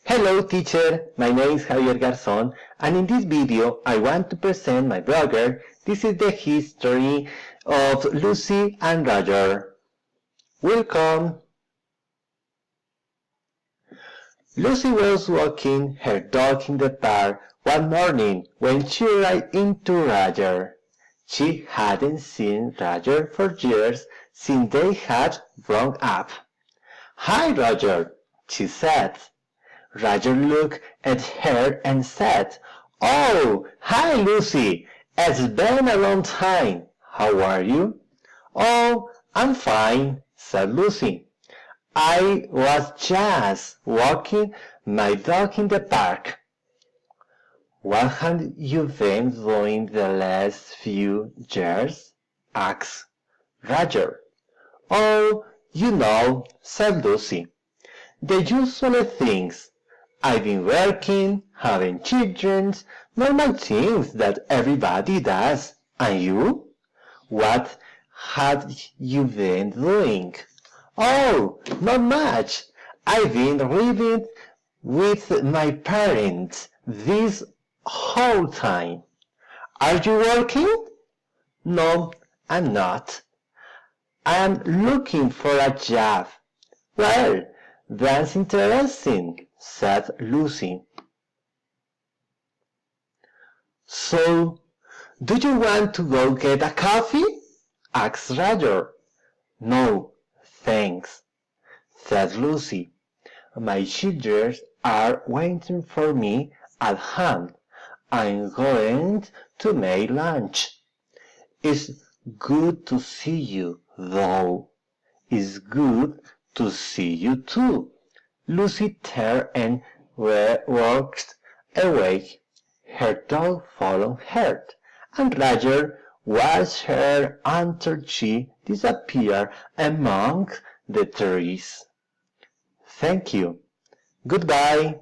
Hello teacher, my name is Javier Garzon and in this video I want to present my blogger. This is the history of Lucy and Roger. Welcome! Lucy was walking her dog in the park one morning when she ran into Roger. She hadn't seen Roger for years since they had grown up. "Hi Roger," she said. Roger looked at her and said, "Oh, hi Lucy, it's been a long time. How are you?" "Oh, I'm fine," said Lucy. "I was just walking my dog in the park." "What have you been doing the last few years?" asked Roger. "Oh, said Lucy. "The usual things. I've been working, having children, normal things that everybody does. And you? What have you been doing?" "Oh, not much. I've been living with my parents this whole time." "Are you working?" "No, I'm not. I'm looking for a job." "Well, that's interesting," said Lucy. "So, do you want to go get a coffee?" asked Roger. "No, thanks," said Lucy. "My children are waiting for me at home. I'm going to make lunch." "It's good to see you, though." "It's good to see you too." Lucy turned and walked away. Her dog followed her, and Roger watched her until she disappeared among the trees. Thank you. Goodbye.